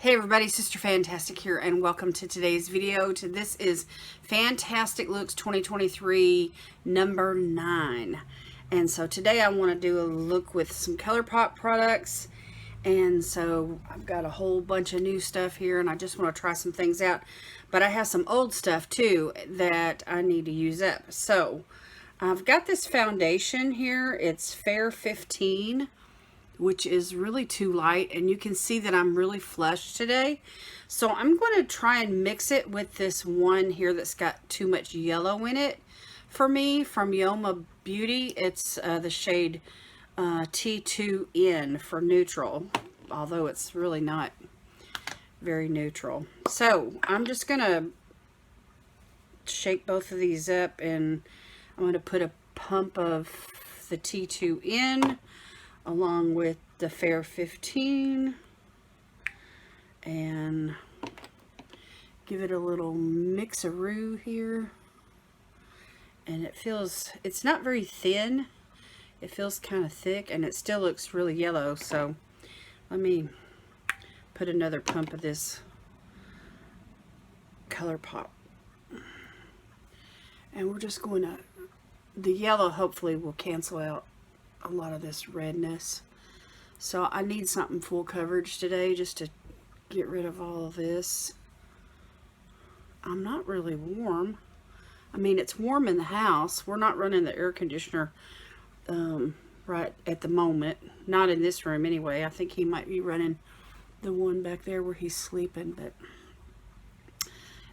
Hey everybody, Sister Fantastic here, and welcome to today's video. This is Fantastic Looks 2023 number 9. And so today I want to do a look with some ColourPop products. And so I've got a whole bunch of new stuff here, and I just want to try some things out. But I have some old stuff too that I need to use up. So I've got this foundation here. It's Fair 15. Which is really too light, and you can see that I'm really flushed today. So I'm going to try and mix it with this one here that's got too much yellow in it for me from Yoma Beauty. It's the shade T2N for neutral, although it's really not very neutral. So I'm just going to shake both of these up, and I'm going to put a pump of the T2N along with the Fair 15 and give it a little mixaroo here. And it's not very thin, it feels kind of thick, and it still looks really yellow. So let me put another pump of this ColourPop, and we're just going to, the yellow hopefully will cancel out a lot of this redness. So I need something full coverage today just to get rid of all of this. I'm not really warm. I mean, it's warm in the house. We're not running the air conditioner right at the moment. Not in this room anyway. I think he might be running the one back there where he's sleeping. But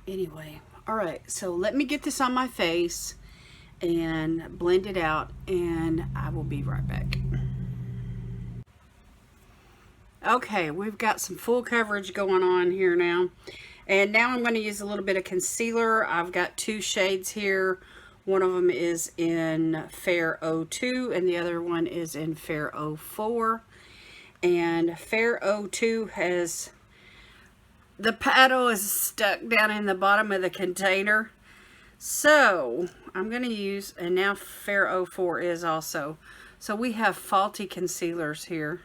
anyway, all right. So let me get this on my face and blend it out, and I will be right back. Okay, we've got some full coverage going on here now, and now I'm going to use a little bit of concealer. I've got two shades here. One of them is in Fair 02 and the other one is in Fair 04. And Fair 02 has, the paddle is stuck down in the bottom of the container. So I'm going to use, and now Fair 04 is also. So we have faulty concealers here.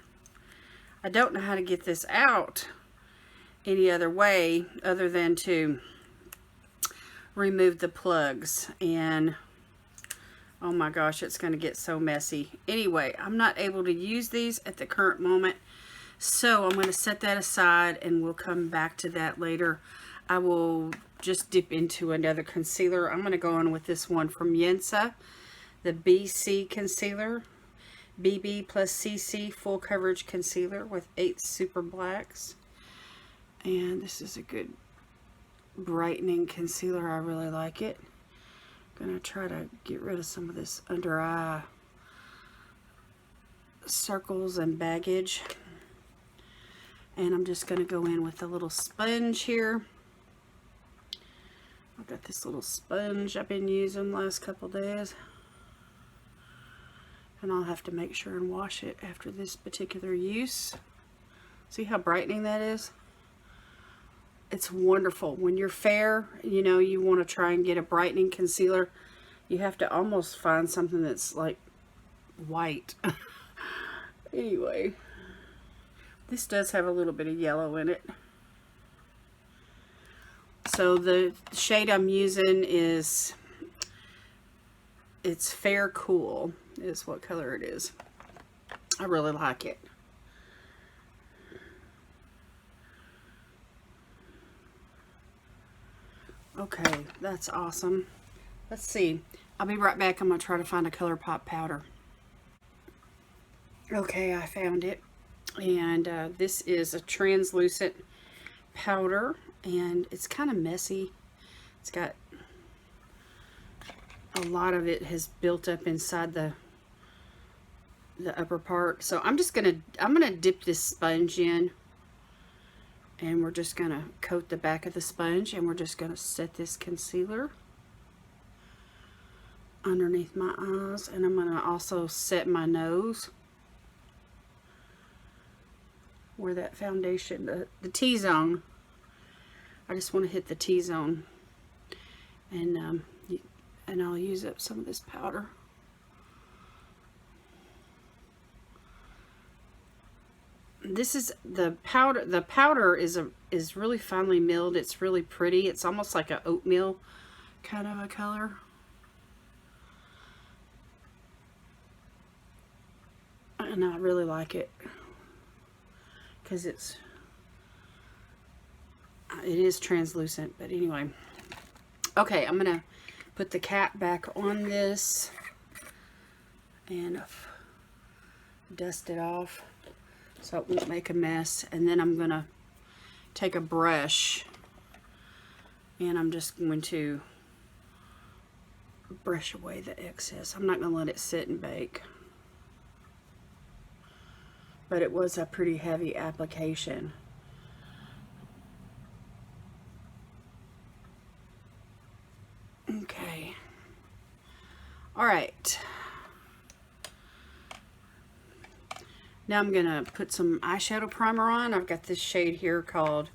I don't know how to get this out any other way other than to remove the plugs. And oh my gosh, it's going to get so messy. Anyway, I'm not able to use these at the current moment. So I'm going to set that aside, and we'll come back to that later. I will just dip into another concealer. I'm going to go on with this one from Yensa, the BC concealer, BB plus CC full coverage concealer with 8 super blacks. And this is a good brightening concealer. I really like it. I'm going to try to get rid of some of this under eye circles and baggage. And I'm just going to go in with a little sponge here. I've got this little sponge I've been using the last couple days, and I'll have to make sure and wash it after this particular use. See how brightening that is? It's wonderful. When you're fair, you know, you want to try and get a brightening concealer, you have to almost find something that's like white. Anyway, this does have a little bit of yellow in it. So the shade I'm using is, it's Fair Cool is what color it is. I really like it. Okay, that's awesome. Let's see. I'll be right back. I'm going to try to find a ColourPop powder. Okay, I found it. And this is a translucent powder. And it's kind of messy. It's got a lot of it has built up inside the upper part. So I'm gonna dip this sponge in, and we're just gonna coat the back of the sponge, and we're just gonna set this concealer underneath my eyes, and I'm gonna also set my nose where that foundation, the T-zone. I just want to hit the T-zone, and I'll use up some of this powder. this is the powder. The powder is really finely milled. It's really pretty. It's almost like an oatmeal kind of a color. And I really like it because it is translucent. But anyway, okay, I'm gonna put the cap back on this and dust it off so it won't make a mess. And then I'm gonna take a brush and I'm just going to brush away the excess. I'm not gonna let it sit and bake. But it was a pretty heavy application. Okay. All right. Now I'm gonna put some eyeshadow primer on. I've got this shade here called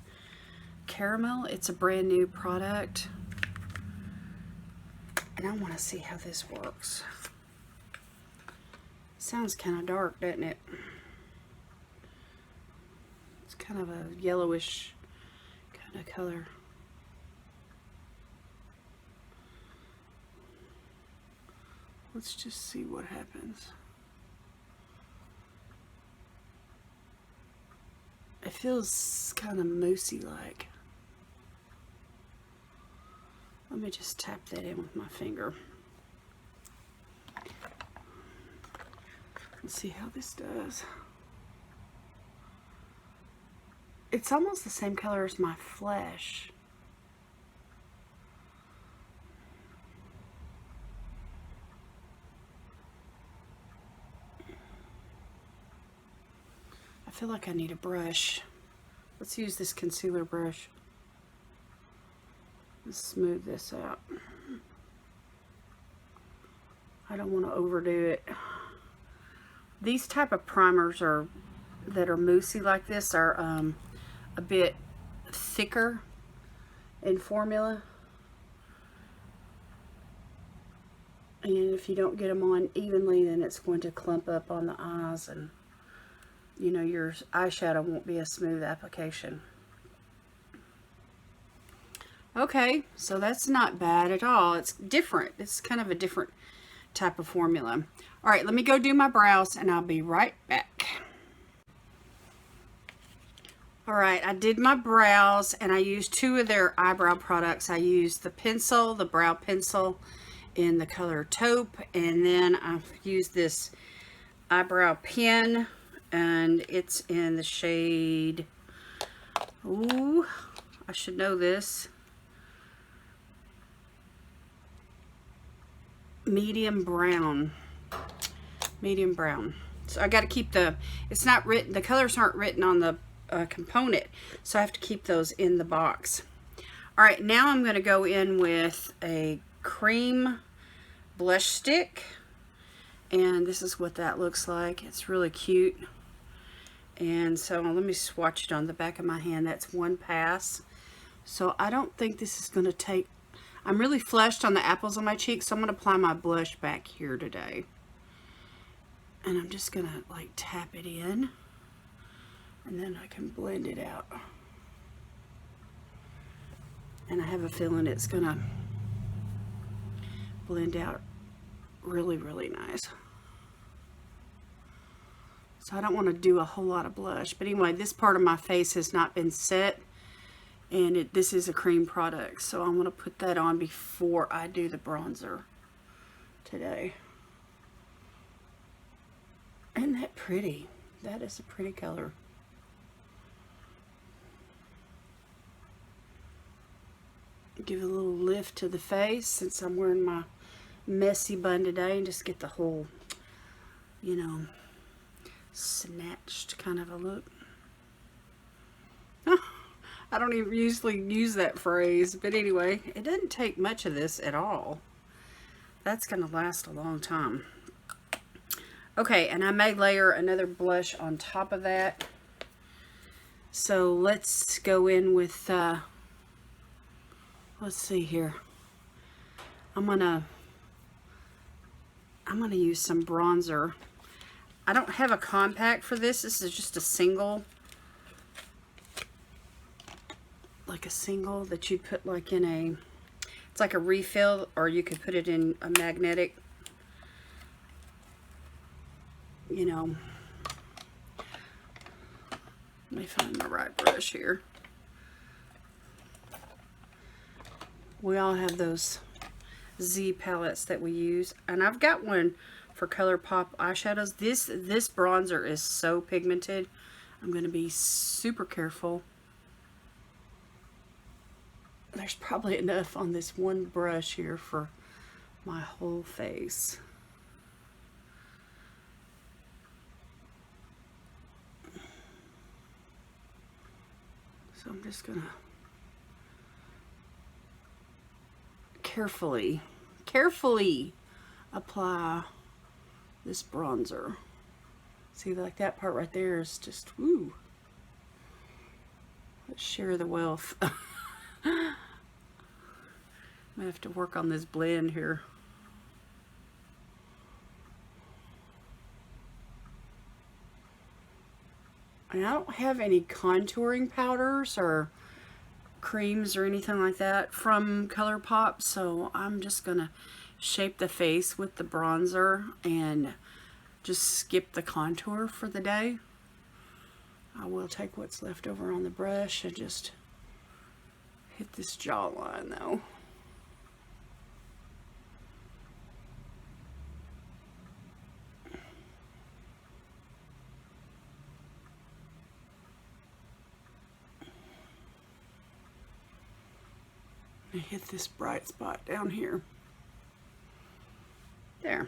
Caramel. It's a brand new product. And I wanna see how this works. Sounds kind of dark, doesn't it? Kind of a yellowish kind of color. Let's just see what happens. It feels kind of moussey like. Let me just tap that in with my finger. Let's see how this does. It's almost the same color as my flesh. I feel like I need a brush. Let's use this concealer brush. Let's smooth this out. I don't want to overdo it. These type of primers that are moussey like this are a bit thicker in formula, and if you don't get them on evenly, then it's going to clump up on the eyes, and you know, your eyeshadow won't be a smooth application. Okay, so that's not bad at all. It's different. It's kind of a different type of formula. All right, let me go do my brows and I'll be right back. All right, I did my brows and I used two of their eyebrow products. I used the pencil, the brow pencil in the color taupe, and then I've used this eyebrow pen and it's in the shade, ooh, I should know this, medium brown. Medium brown. So I got to keep it's not written, the colors aren't written on the component, so I have to keep those in the box. All right, now I'm going to go in with a cream blush stick, and this is what that looks like. It's really cute. And so let me swatch it on the back of my hand. That's one pass. So I don't think this is going to take, I'm really flushed on the apples on my cheeks, so I'm going to apply my blush back here today. And I'm just going to like tap it in, and then I can blend it out. And I have a feeling it's going to blend out really, really nice. So I don't want to do a whole lot of blush. But anyway, this part of my face has not been set, and this is a cream product, so I'm going to put that on before I do the bronzer today. Isn't that pretty? That is a pretty color. Give a little lift to the face since I'm wearing my messy bun today, and just get the whole, you know, snatched kind of a look. I don't even usually use that phrase, but anyway, it doesn't take much of this at all. That's going to last a long time. Okay, and I may layer another blush on top of that. So let's go in with, let's see here. I'm gonna use some bronzer. I don't have a compact for this. This is just a single, like a single that you put like in a, it's like a refill, or you could put it in a magnetic, you know. Let me find the right brush here. We all have those Z palettes that we use, and I've got one for ColourPop eyeshadows. This bronzer is so pigmented. I'm going to be super careful. There's probably enough on this one brush here for my whole face. So I'm just going to carefully apply this bronzer. See, like that part right there is just, woo. Let's share the wealth. I have to work on this blend here. And I don't have any contouring powders or creams or anything like that from ColourPop, so I'm just gonna shape the face with the bronzer and just skip the contour for the day. I will take what's left over on the brush and just hit this jawline though. And hit this bright spot down here. There.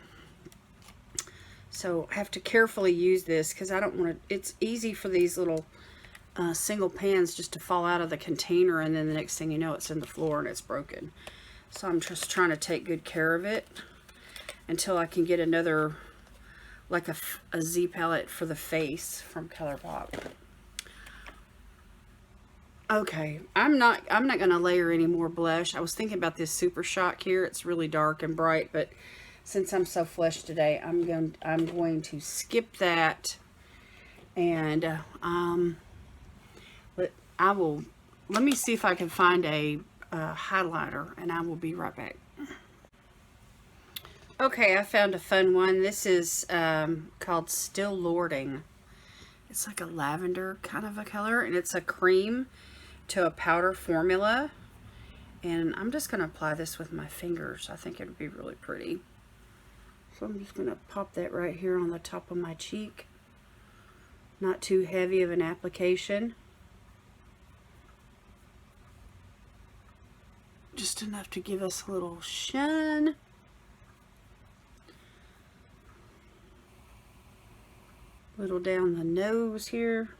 So I have to carefully use this because I don't want to, it's easy for these little single pans just to fall out of the container, and then the next thing you know it's in the floor and it's broken. So I'm just trying to take good care of it until I can get another, like a Z palette for the face from ColourPop. Okay, I'm not gonna layer any more blush. I was thinking about this Supershock here. It's really dark and bright, but since I'm so flushed today, I'm going to skip that, and let me see if I can find a highlighter, and I will be right back. Okay, I found a fun one. This is called Still Lording. It's like a lavender kind of a color, and it's a cream to a powder formula, and I'm just going to apply this with my fingers. I think it would be really pretty. So I'm just going to pop that right here on the top of my cheek. Not too heavy of an application. Just enough to give us a little shine. Little down the nose here.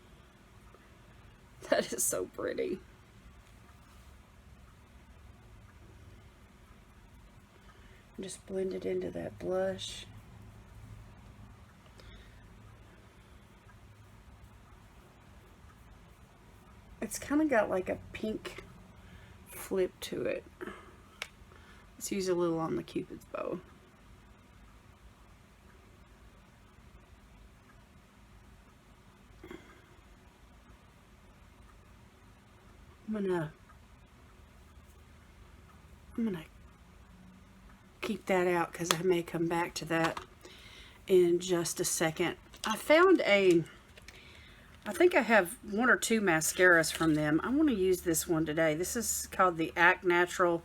That is so pretty. Just blend it into that blush. It's kind of got like a pink flip to it. Let's use a little on the Cupid's bow. I'm gonna keep that out because I may come back to that in just a second. I found I think I have one or two mascaras from them. I want to use this one today. This is called the Act Natural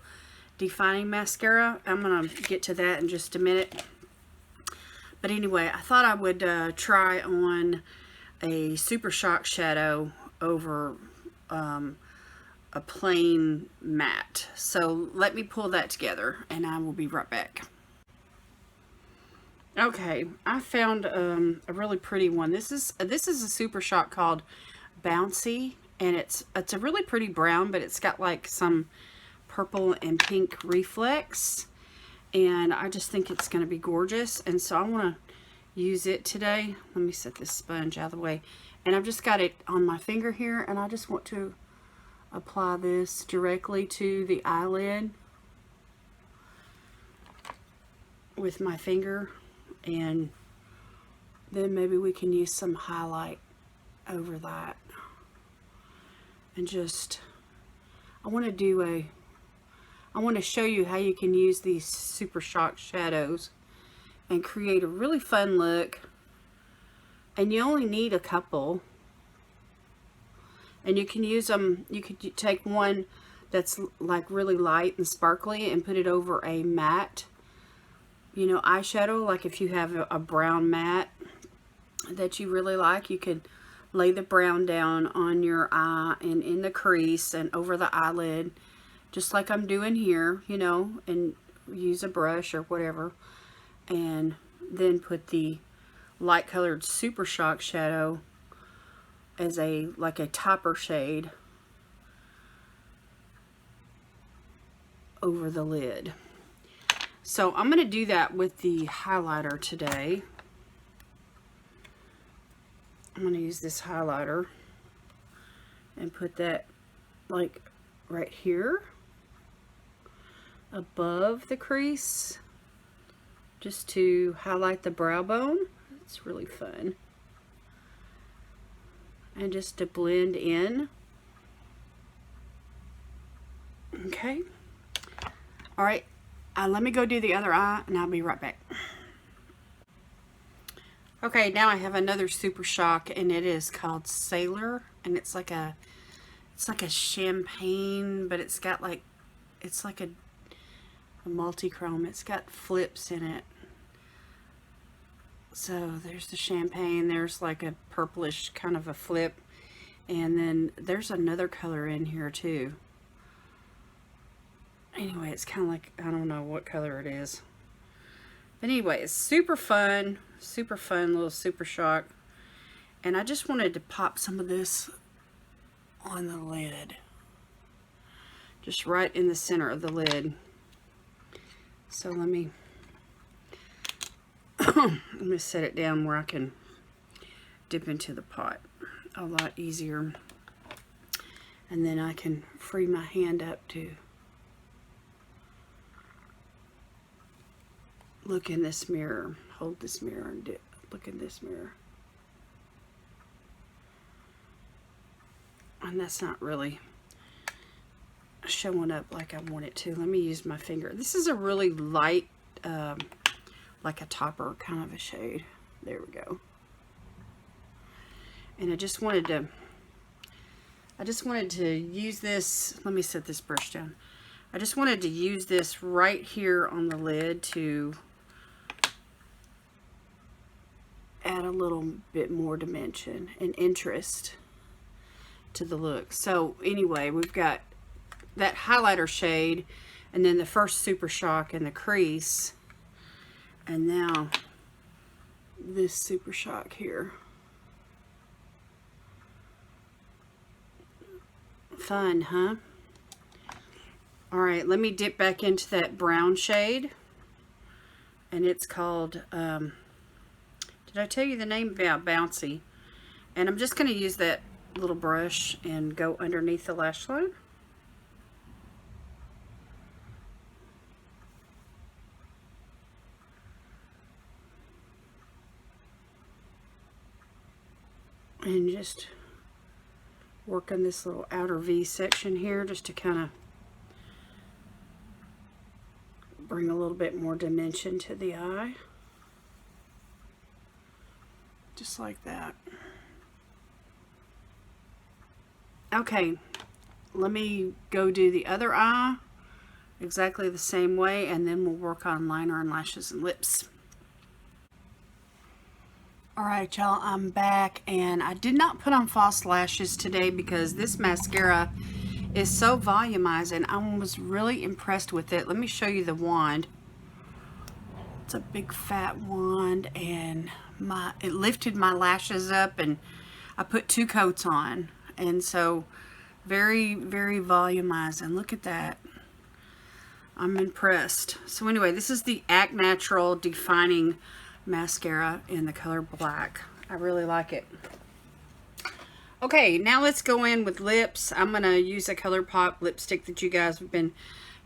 Defining Mascara. I'm gonna get to that in just a minute. But anyway, I thought I would try on a Supershock Shadow over a plain matte. So let me pull that together and I will be right back. Okay, I found a really pretty one. This is a Supershock called Bouncy, and it's a really pretty brown, but it's got like some purple and pink reflex, and I just think it's going to be gorgeous, and so I want to use it today. Let me set this sponge out of the way, and I've just got it on my finger here, and I just want to apply this directly to the eyelid with my finger and then maybe we can use some highlight over that. And just, I want to show you how you can use these Supershock Shadows and create a really fun look. And you only need a couple. And you can use them, you could take one that's like really light and sparkly and put it over a matte, you know, eyeshadow. Like if you have a brown matte that you really like, you could lay the brown down on your eye and in the crease and over the eyelid, just like I'm doing here, you know, and use a brush or whatever, and then put the light colored Supershock shadow as like a topper shade over the lid. So I'm going to do that with the highlighter today. I'm going to use this highlighter and put that like right here above the crease, just to highlight the brow bone. It's really fun. And just to blend in. Okay. All right. Let me go do the other eye and I'll be right back. Okay, now I have another Supershock, and it is called Sailor, and it's like a champagne, but it's got like, it's like a multi-chrome. It's got flips in it. So there's the champagne, there's like a purplish kind of a flip, and then there's another color in here too. Anyway, it's kind of like, I don't know what color it is. But anyway, it's super fun little Supershock. And I just wanted to pop some of this on the lid. Just right in the center of the lid. So let me set it down where I can dip into the pot a lot easier. And then I can free my hand up to look in this mirror, hold this mirror and look in this mirror. And that's not really showing up like I want it to. Let me use my finger. This is a really light, like a topper kind of a shade. There we go. And I just wanted to use this. Let me set this brush down. I just wanted to use this right here on the lid to add a little bit more dimension and interest to the look. So anyway, we've got that highlighter shade, and then the first Supershock in the crease, and now this Supershock here. Fun, huh? All right, let me dip back into that brown shade, and it's called did I tell you the name? Yeah, Bouncy. And I'm just going to use that little brush and go underneath the lash line. And just work on this little outer V section here, just to kind of bring a little bit more dimension to the eye. Just like that. Okay, let me go do the other eye exactly the same way, and then we'll work on liner and lashes and lips. Alright y'all, I'm back, and I did not put on false lashes today because this mascara is so volumizing. I was really impressed with it. Let me show you the wand. It's a big fat wand, and it lifted my lashes up, and I put 2 coats on, and so very, very volumizing. Look at that. I'm impressed. So anyway, this is the Act Natural Defining Mascara in the color black. I really like it. Okay, now let's go in with lips. I'm going to use a ColourPop lipstick that you guys have been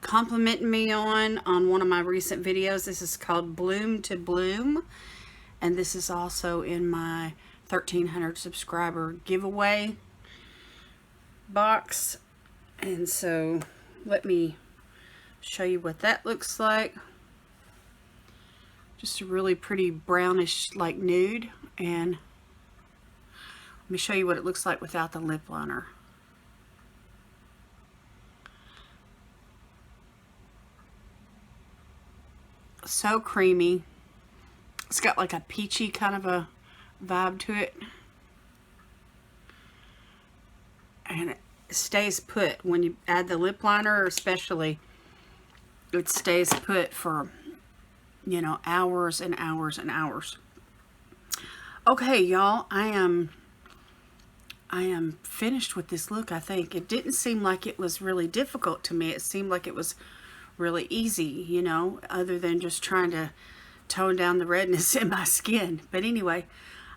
complimenting me on one of my recent videos. This is called Bloom to Bloom. And this is also in my 1,300 subscriber giveaway box. And so let me show you what that looks like. Just a really pretty brownish like nude. And let me show you what it looks like without the lip liner. So creamy. It's got like a peachy kind of a vibe to it. And it stays put when you add the lip liner, especially. It stays put for, you know, hours and hours and hours. Okay, y'all, I am finished with this look. I think it didn't seem like it was really difficult to me. It seemed like it was really easy, you know, other than just trying to tone down the redness in my skin. But anyway,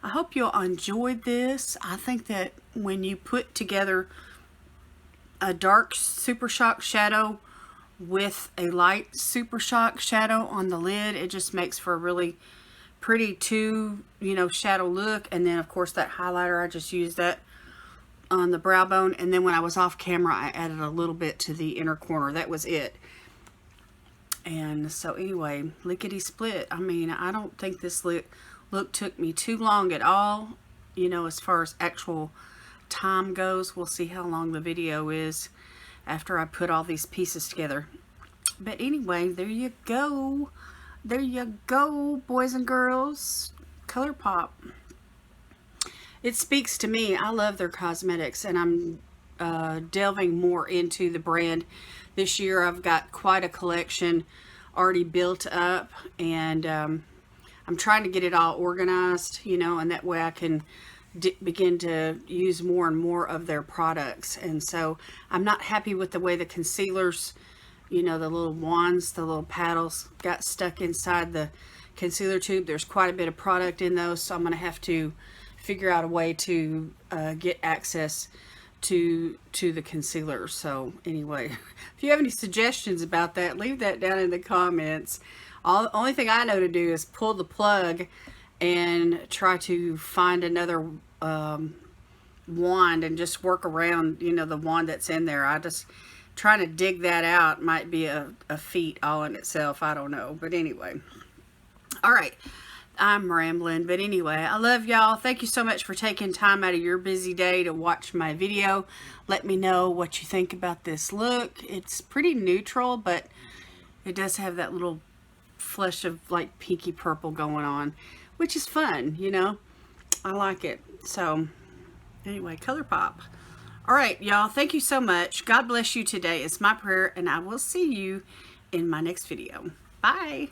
I hope you all enjoyed this. I think that when you put together a dark Supershock shadow with a light Supershock shadow on the lid, it just makes for a really pretty two, you know, shadow look. And then of course that highlighter, I just used that on the brow bone, and then when I was off camera I added a little bit to the inner corner. That was it. And so anyway, lickety split. I mean, I don't think this look took me too long at all, you know, as far as actual time goes. We'll see how long the video is after I put all these pieces together. But anyway, there you go. There you go, boys and girls. ColourPop. It speaks to me. I love their cosmetics, and I'm delving more into the brand this year. I've got quite a collection already built up, and I'm trying to get it all organized, you know, and that way I can begin to use more and more of their products. And so I'm not happy with the way the concealers, you know, the little wands, the little paddles got stuck inside the concealer tube. There's quite a bit of product in those, so I'm going to have to figure out a way to get access to the concealer. So anyway, if you have any suggestions about that, leave that down in the comments. Only thing I know to do is pull the plug and try to find another wand and just work around, you know, the wand that's in there. I just trying to dig that out might be a feat all in itself. I don't know, but anyway. All right, I'm rambling, but anyway, I love y'all. Thank you so much for taking time out of your busy day to watch my video. Let me know what you think about this look. It's pretty neutral, but it does have that little flush of like pinky purple going on, which is fun, you know. I like it. So anyway, ColourPop. All right, y'all, thank you so much. God bless you today. It's my prayer, and I will see you in my next video. Bye.